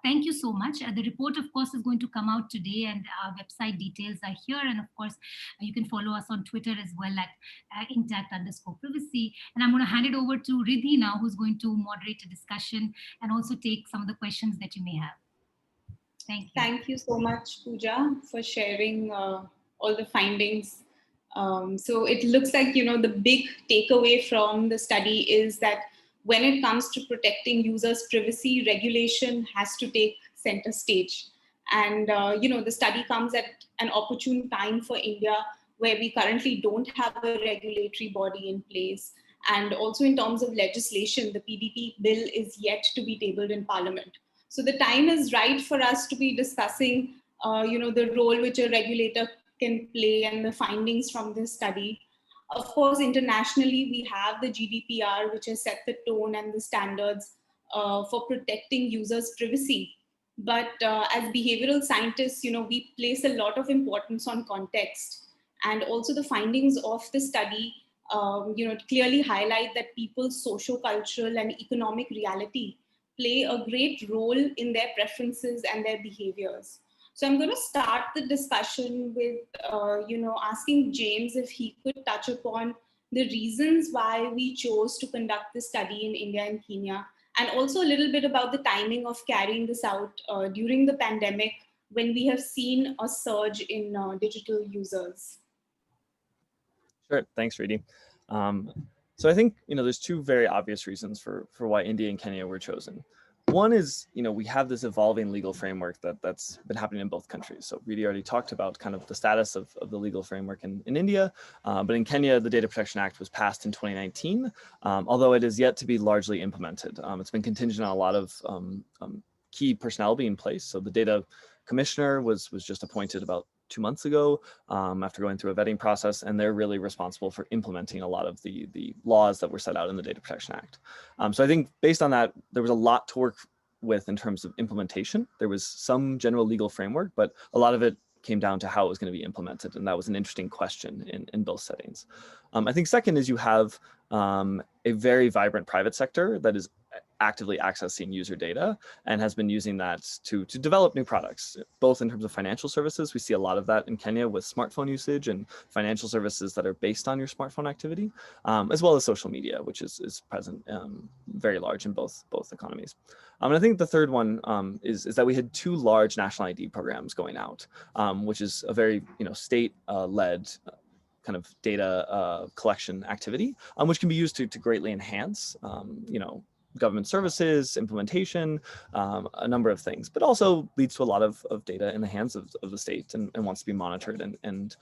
Thank you so much. The report, of course, is going to come out today, and our website details are here. And of course, you can follow us on Twitter as well at intact_privacy. And I'm going to hand it over to Riddhi now, who's going to moderate a discussion and also take some of the questions that you may have. Thank you. Thank you so much, Pooja, for sharing all the findings. So it looks like, the big takeaway from the study is that when it comes to protecting users' privacy, regulation has to take center stage. And, the study comes at an opportune time for India, where we currently don't have a regulatory body in place. And also in terms of legislation, the PDP bill is yet to be tabled in Parliament. So the time is right for us to be discussing, the role which a regulator can play and the findings from this study. Of course, internationally, we have the GDPR, which has set the tone and the standards for protecting users' privacy. But as behavioral scientists, we place a lot of importance on context. And also the findings of the study, clearly highlight that people's socio-cultural and economic reality play a great role in their preferences and their behaviors. So I'm going to start the discussion with, asking James if he could touch upon the reasons why we chose to conduct this study in India and Kenya, and also a little bit about the timing of carrying this out during the pandemic, when we have seen a surge in digital users. Sure, thanks, Riddhi. So I think, there's two very obvious reasons for why India and Kenya were chosen. One is, we have this evolving legal framework that's been happening in both countries. So Riddhi already talked about kind of the status of the legal framework in India, but in Kenya, the Data Protection Act was passed in 2019, although it is yet to be largely implemented. It's been contingent on a lot of key personnel being placed. So the data commissioner was just appointed about 2 months ago after going through a vetting process, and they're really responsible for implementing a lot of the laws that were set out in the Data Protection Act. So I think based on that, there was a lot to work with in terms of implementation. There was some general legal framework, but a lot of it came down to how it was going to be implemented, and that was an interesting question in both settings. I think second is you have a very vibrant private sector that is actively accessing user data and has been using that to develop new products, both in terms of financial services. We see a lot of that in Kenya with smartphone usage and financial services that are based on your smartphone activity, as well as social media, which is present very large in both economies. And I think the third one is that we had 2 large national ID programs going out, which is a very state-led kind of data collection activity, which can be used to greatly enhance government services, implementation, a number of things, but also leads to a lot of data in the hands of the state and wants to be monitored and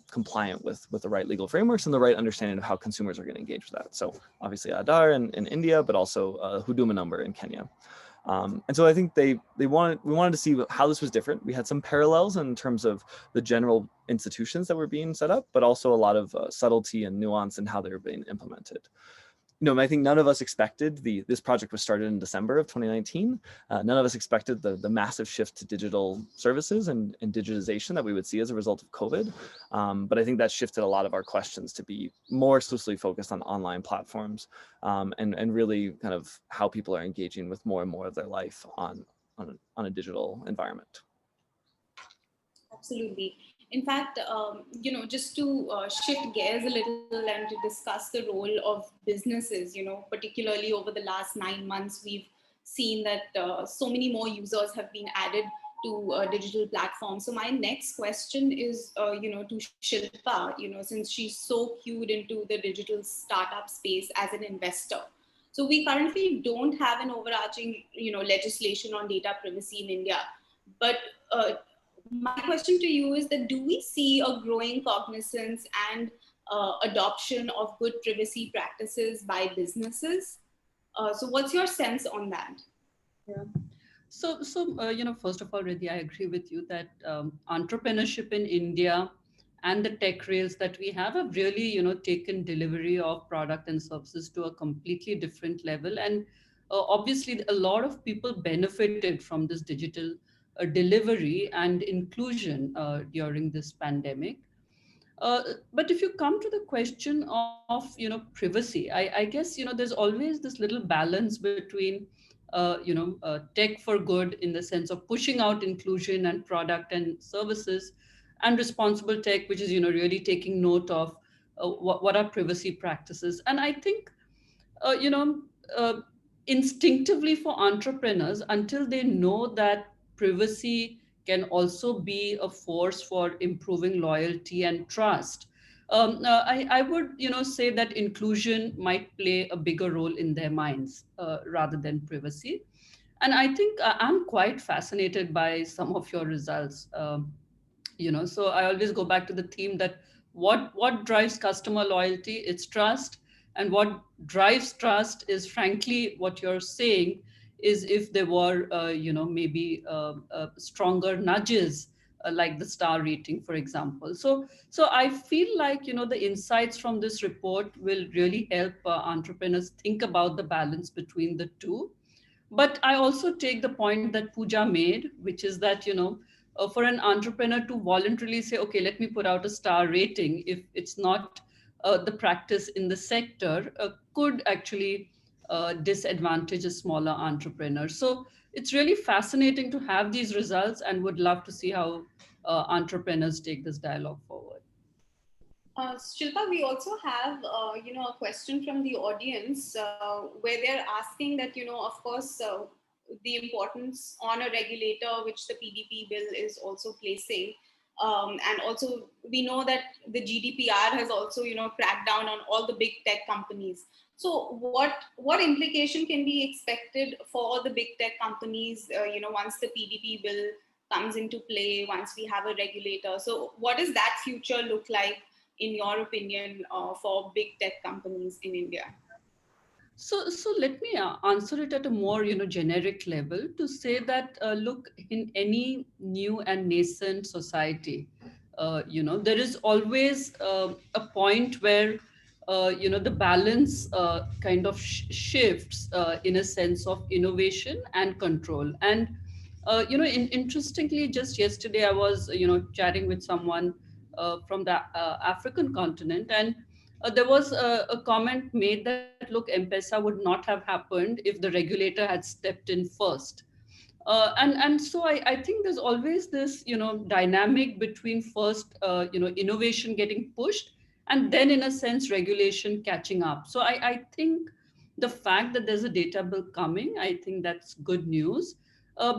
compliant with the right legal frameworks and the right understanding of how consumers are going to engage with that. So obviously Aadhaar in India, but also Huduma number in Kenya. And so I think we wanted to see how this was different. We had some parallels in terms of the general institutions that were being set up, but also a lot of subtlety and nuance in how they were being implemented. I think none of us expected this project was started in December of 2019. None of us expected the massive shift to digital services and digitization that we would see as a result of COVID. But I think that shifted a lot of our questions to be more exclusively focused on online platforms and really kind of how people are engaging with more and more of their life on a digital environment. Absolutely. In fact, just to shift gears a little and to discuss the role of businesses, particularly over the last 9 months, we've seen that so many more users have been added to digital platforms. So my next question is, to Shilpa, since she's so cued into the digital startup space as an investor. So we currently don't have an overarching, legislation on data privacy in India, but my question to you is that do we see a growing cognizance and adoption of good privacy practices by businesses? So what's your sense on that? Yeah. So first of all, Riddhi, I agree with you that entrepreneurship in India and the tech rails that we have really, taken delivery of product and services to a completely different level. And obviously, a lot of people benefited from this digital delivery and inclusion during this pandemic. But if you come to the question of privacy, I guess there's always this little balance between tech for good in the sense of pushing out inclusion and product and services, and responsible tech, which is really taking note of what are privacy practices. And I think uh, instinctively for entrepreneurs, until they know that privacy can also be a force for improving loyalty and trust, I would say that inclusion might play a bigger role in their minds rather than privacy. And I think I'm quite fascinated by some of your results. So I always go back to the theme that what drives customer loyalty? It's trust. And what drives trust is, frankly, what you're saying is, if there were maybe stronger nudges like the star rating, for example. So I feel like the insights from this report will really help entrepreneurs think about the balance between the two. But I also take the point that Pooja made, which is that for an entrepreneur to voluntarily say, okay, let me put out a star rating, if it's not the practice in the sector, could actually disadvantage a smaller entrepreneur. So it's really fascinating to have these results, and would love to see how entrepreneurs take this dialogue forward. Shilpa, we also have, a question from the audience where they're asking that, of course, the importance on a regulator, which the PDP bill is also placing. And also, we know that the GDPR has also, cracked down on all the big tech companies. So what implication can be expected for the big tech companies, once the PDP bill comes into play, once we have a regulator? So what does that future look like, in your opinion, for big tech companies in India? So let me answer it at a more generic level, to say that look, in any new and nascent society, there is always a point where the balance kind of shifts in a sense of innovation and control. And interestingly, just yesterday I was chatting with someone from the African continent, and there was a comment made that, look, M-Pesa would not have happened if the regulator had stepped in first. And so I think there's always this dynamic between first innovation getting pushed, and then in a sense regulation catching up. So I think the fact that there's a data bill coming, I think that's good news,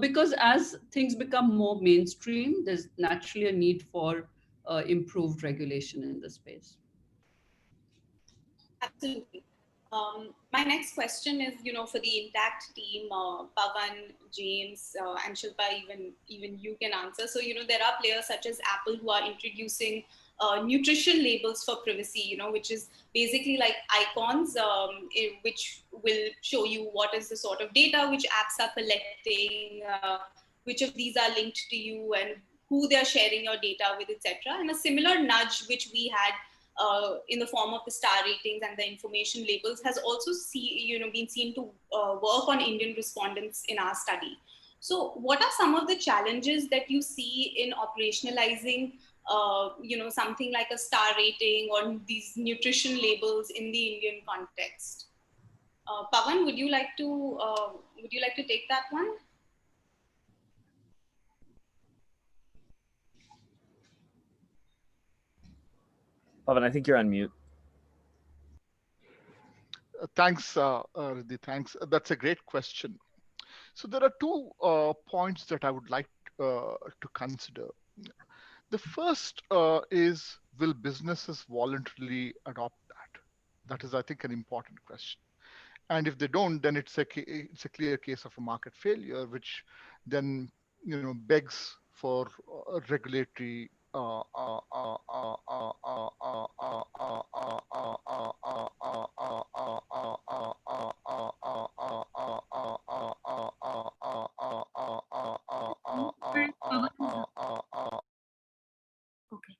because as things become more mainstream, there's naturally a need for improved regulation in the space. Absolutely. My next question is, for the Intact team, Pawan, James, and Shilpa, even you can answer. So, there are players such as Apple who are introducing nutrition labels for privacy, which is basically like icons, which will show you what is the sort of data which apps are collecting, which of these are linked to you, and who they're sharing your data with, etc. And a similar nudge which we had in the form of the star ratings and the information labels has also been seen to work on Indian respondents in our study. So what are some of the challenges that you see in operationalizing something like a star rating or these nutrition labels in the Indian context? Pawan, would you like to take that one? Pavan, I think you're on mute. Thanks, Riddhi. Thanks. That's a great question. So there are two points that I would like to consider. The first is, will businesses voluntarily adopt that? That is, I think, an important question. And if they don't, then it's a clear case of a market failure, which then begs for regulatory Okay.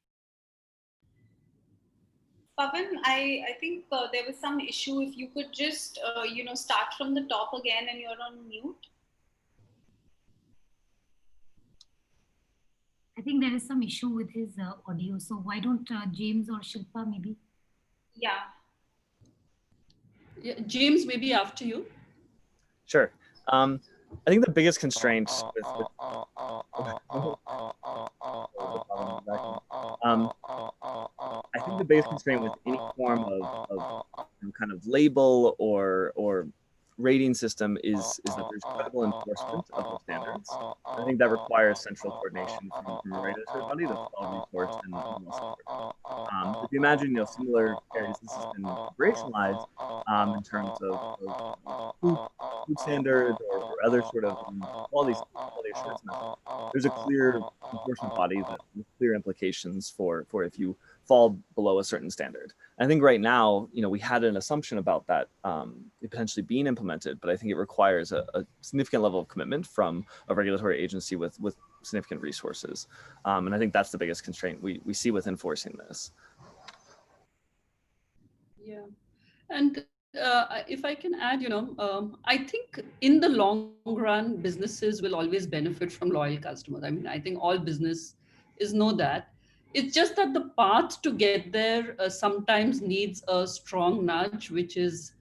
Pavan, I think there was some issue. If you could just, start from the top again, and you're on mute. I think there is some issue with his audio. So why don't James or Shilpa maybe? Yeah. Yeah, James, maybe after you. Sure. I think the biggest constraint with I think the biggest constraint with any form of kind of label or rating system is that there's credible enforcement of the standards. I think that requires central coordination from a regulatory body that's well resourced and well supported. If you imagine, similar areas this has been operationalized in terms of food standards or other sort of quality assurance methods, there's a clear enforcement body that with clear implications for if you fall below a certain standard. I think right now, we had an assumption about that potentially being implemented, but I think it requires a significant level of commitment from a regulatory agency with significant resources. And I think that's the biggest constraint we see with enforcing this. Yeah. And if I can add, I think in the long run, businesses will always benefit from loyal customers. I mean, I think all businesses know that. It's just that the path to get there sometimes needs a strong nudge, which is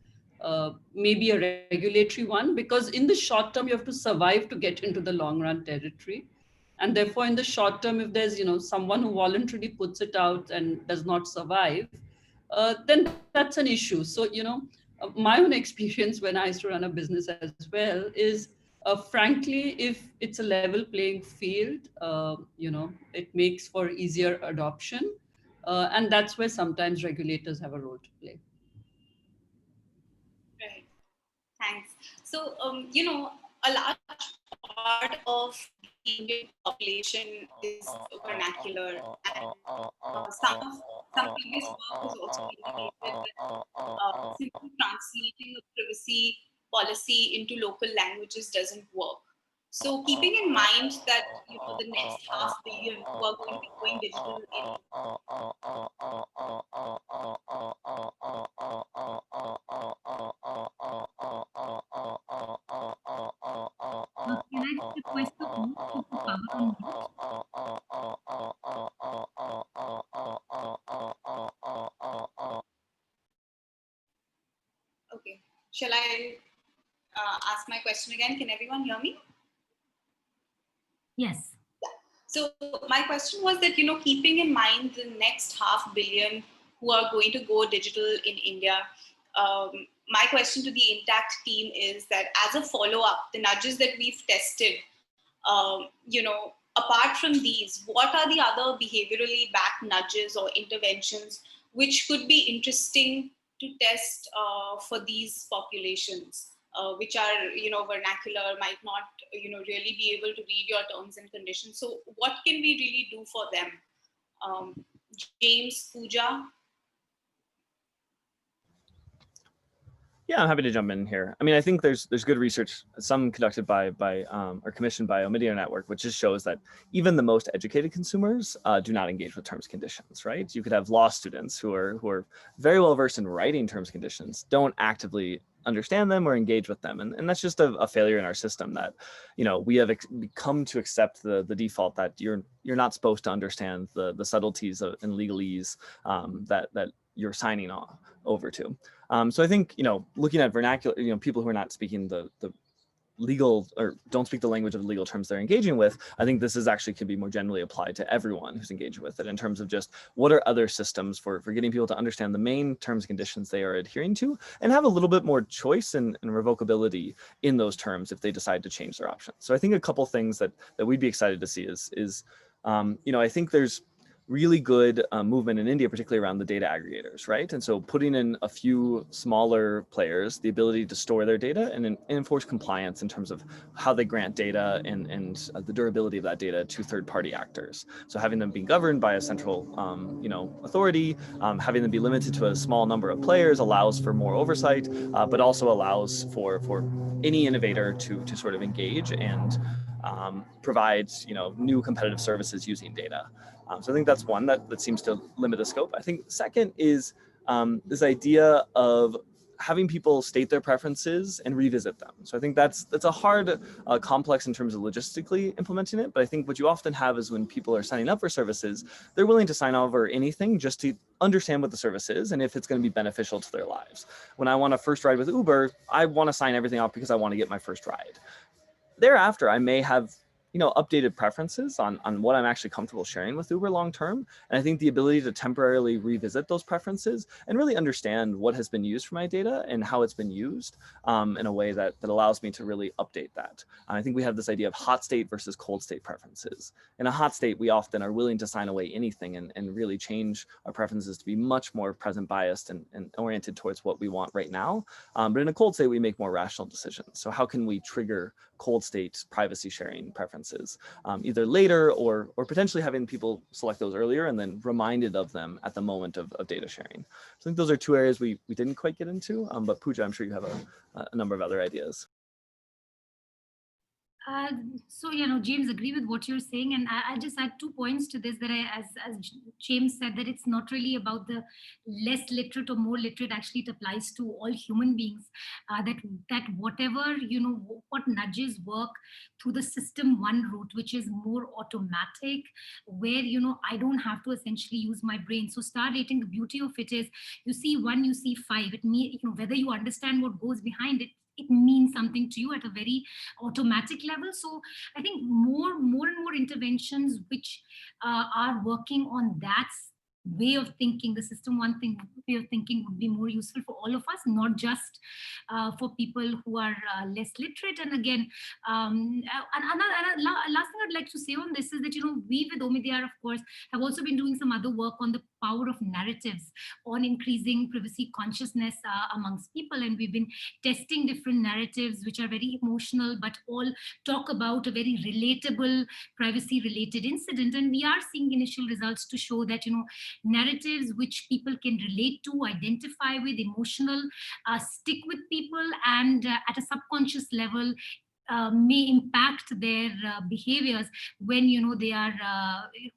maybe a regulatory one, because in the short term, you have to survive to get into the long run territory. And therefore, in the short term, if there's someone who voluntarily puts it out and does not survive, then that's an issue. So, my own experience when I used to run a business as well is, frankly, if it's a level playing field, it makes for easier adoption. And that's where sometimes regulators have a role to play. Right. Thanks. So, a large part of the Indian population is vernacular, and some previous work has also indicated that simply translating a privacy policy into local languages doesn't work. So, keeping in mind that the next 500 million who are going to be going digital in Can I just request the host to put power on mute? Okay. Shall I ask my question again? Can everyone hear me? Yes. So my question was that, keeping in mind the next 500 million who are going to go digital in India, my question to the Intact team is that as a follow-up, the nudges that we've tested, apart from these, what are the other behaviorally backed nudges or interventions which could be interesting to test for these populations, which are, vernacular, might not, really be able to read your terms and conditions. So what can we really do for them? James, Pooja. Yeah, I'm happy to jump in here. I mean, I think there's good research, some conducted by or commissioned by Omidyar Network, which just shows that even the most educated consumers do not engage with terms and conditions, right? You could have law students who are very well versed in writing terms and conditions, don't actively understand them or engage with them, and that's just a failure in our system that, you know, we have come to accept the default that you're not supposed to understand the subtleties and legalese that you're signing on over to. So I think, you know, looking at vernacular, you know, people who are not speaking the legal or don't speak the language of the legal terms they're engaging with, I think this is actually could be more generally applied to everyone who's engaging with it in terms of just what are other systems for getting people to understand the main terms and conditions they are adhering to and have a little bit more choice and revocability in those terms if they decide to change their options. So I think a couple things that we'd be excited to see is you know, I think there's really good movement in India, particularly around the data aggregators, right? And so putting in a few smaller players, the ability to store their data and enforce compliance in terms of how they grant data and the durability of that data to third-party actors. So having them be governed by a central, you know, authority, having them be limited to a small number of players allows for more oversight, but also allows for any innovator to sort of engage and provide, you know, new competitive services using data. So I think that's one that seems to limit the scope. I think second is this idea of having people state their preferences and revisit them. So I think that's a hard, complex in terms of logistically implementing it. But I think what you often have is when people are signing up for services, they're willing to sign over anything just to understand what the service is and if it's going to be beneficial to their lives. When I want to first ride with Uber, I want to sign everything up because I want to get my first ride. Thereafter, I may have, you know, updated preferences on what I'm actually comfortable sharing with Uber long term. And I think the ability to temporarily revisit those preferences and really understand what has been used for my data and how it's been used in a way that allows me to really update that. I think we have this idea of hot state versus cold state preferences. In a hot state, we often are willing to sign away anything and really change our preferences to be much more present biased and oriented towards what we want right now. But in a cold state, we make more rational decisions. So how can we trigger cold state privacy sharing preferences, either later or potentially having people select those earlier and then reminded of them at the moment of data sharing. So I think those are two areas we didn't quite get into, but Pooja, I'm sure you have a number of other ideas. So, you know, James, agree with what you're saying. And I just add 2 points to this that as James said, that it's not really about the less literate or more literate. Actually, it applies to all human beings, that whatever, you know, what nudges work through the system one route, which is more automatic, where, you know, I don't have to essentially use my brain. So star rating, the beauty of it is you see 1, you see 5. It means, you know, whether you understand what goes behind it, it means something to you at a very automatic level. So I think more and more interventions which are working on that way of thinking, the system one thing way of thinking, would be more useful for all of us, not just for people who are less literate. And again, last thing I'd like to say on this is that, you know, we with Omidyar, of course, have also been doing some other work on the power of narratives, on increasing privacy consciousness amongst people. And we've been testing different narratives which are very emotional, but all talk about a very relatable privacy related incident. And we are seeing initial results to show that, you know, narratives which people can relate to, identify with, emotional, stick with people, and at a subconscious level may impact their behaviors when, you know, they are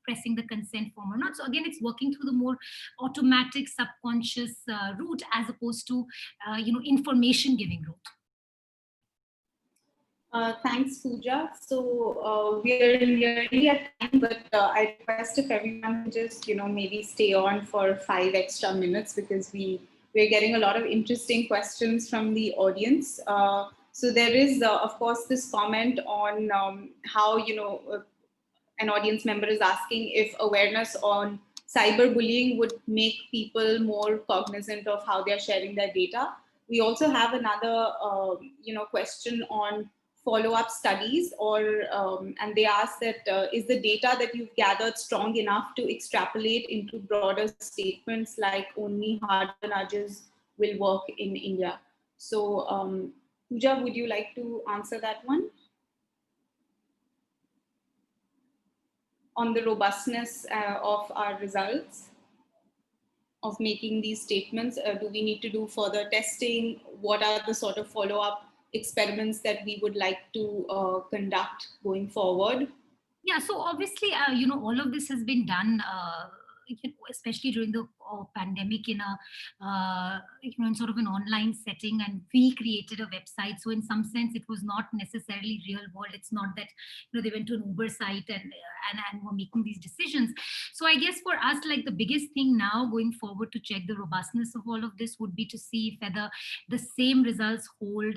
pressing the consent form or not. So again, it's working through the more automatic subconscious route as opposed to you know, information giving route. Thanks, Pooja. So we are nearly at time, but I request if everyone can just, you know, maybe stay on for 5 extra minutes, because we're getting a lot of interesting questions from the audience. So there is, of course, this comment on how, you know, an audience member is asking if awareness on cyberbullying would make people more cognizant of how they're sharing their data. We also have another, you know, question on follow-up studies, or and they ask that is the data that you've gathered strong enough to extrapolate into broader statements like only hard nudges will work in India? So Pooja, would you like to answer that one? on the robustness of our results of making these statements? Do we need to do further testing? What are the sort of follow-up experiments that we would like to conduct going forward? Yeah, so obviously, all of this has been done, especially during the pandemic in in sort of an online setting, and we created a website. So in some sense, it was not necessarily real world. It's not that they went to an Uber site and were making these decisions. So I guess for us, like the biggest thing now going forward to check the robustness of all of this would be to see whether the same results hold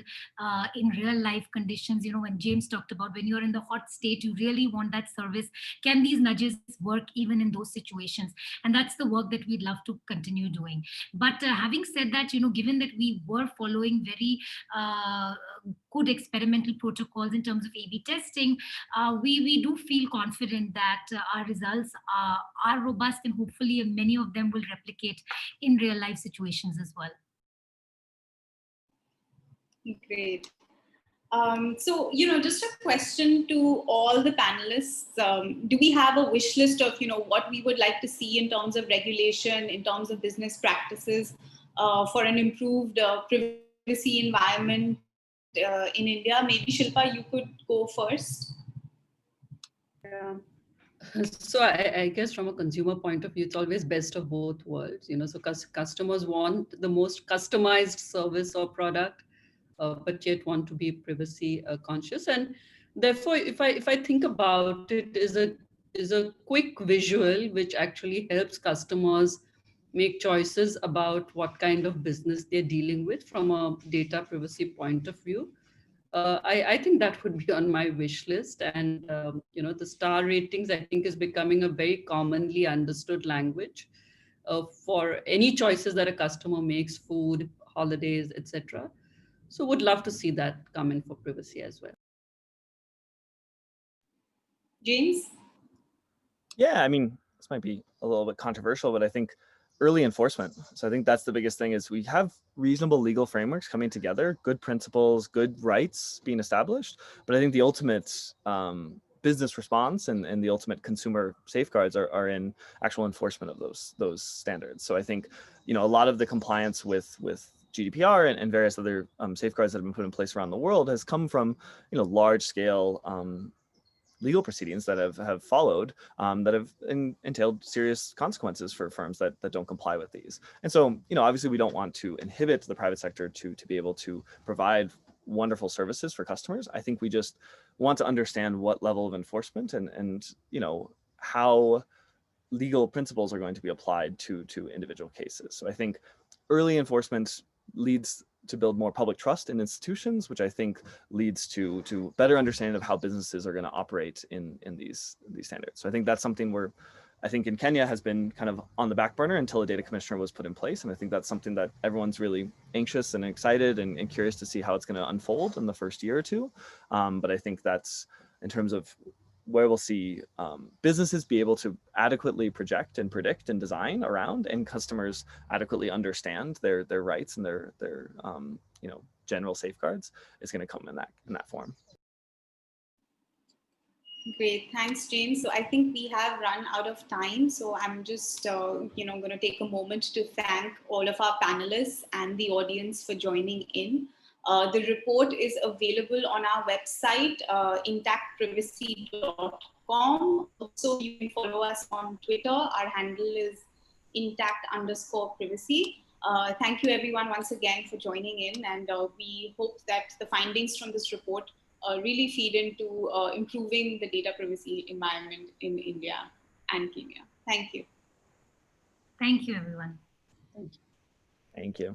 in real life conditions. When James talked about when you're in the hot state, you really want that service. Can these nudges work even in those situations? And that's the work that we'd love to continue doing. But having said that, given that we were following very good experimental protocols in terms of A/B testing, we do feel confident that our results are robust, and hopefully many of them will replicate in real life situations as well. Great. So, just a question to all the panelists. Do we have a wish list of, what we would like to see in terms of regulation, in terms of business practices for an improved privacy environment in India? Maybe Shilpa, you could go first. Yeah. So I guess from a consumer point of view, it's always best of both worlds. So customers want the most customized service or product, but yet want to be privacy conscious. And therefore, if I think about it, is a quick visual which actually helps customers make choices about what kind of business they're dealing with from a data privacy point of view. I think that would be on my wish list. And the star ratings, I think, is becoming a very commonly understood language for any choices that a customer makes: food, holidays, etc. So would love to see that come in for privacy as well. James? Yeah, I mean, this might be a little bit controversial, but I think early enforcement. So I think that's the biggest thing, is we have reasonable legal frameworks coming together, good principles, good rights being established. But I think the ultimate business response and the ultimate consumer safeguards are in actual enforcement of those standards. So I think, a lot of the compliance with GDPR and various other safeguards that have been put in place around the world has come from, large scale legal proceedings that have followed that have entailed serious consequences for firms that don't comply with these. And so, obviously we don't want to inhibit the private sector to be able to provide wonderful services for customers. I think we just want to understand what level of enforcement and how legal principles are going to be applied to individual cases. So I think early enforcement leads to build more public trust in institutions, which I think leads to better understanding of how businesses are going to operate in these standards. So I think that's something I think in Kenya has been kind of on the back burner until a data commissioner was put in place. And I think that's something that everyone's really anxious and excited and curious to see how it's going to unfold in the first year or two. But I think that's in terms of where we'll see businesses be able to adequately project and predict and design around, and customers adequately understand their rights and their general safeguards, is going to come in that form. Great, thanks, James. So I think we have run out of time. So I'm just, going to take a moment to thank all of our panelists and the audience for joining in. The report is available on our website, intactprivacy.com. Also, you can follow us on Twitter. Our handle is intact_privacy. Thank you, everyone, once again for joining in. And we hope that the findings from this report really feed into improving the data privacy environment in India and Kenya. Thank you. Thank you, everyone. Thank you.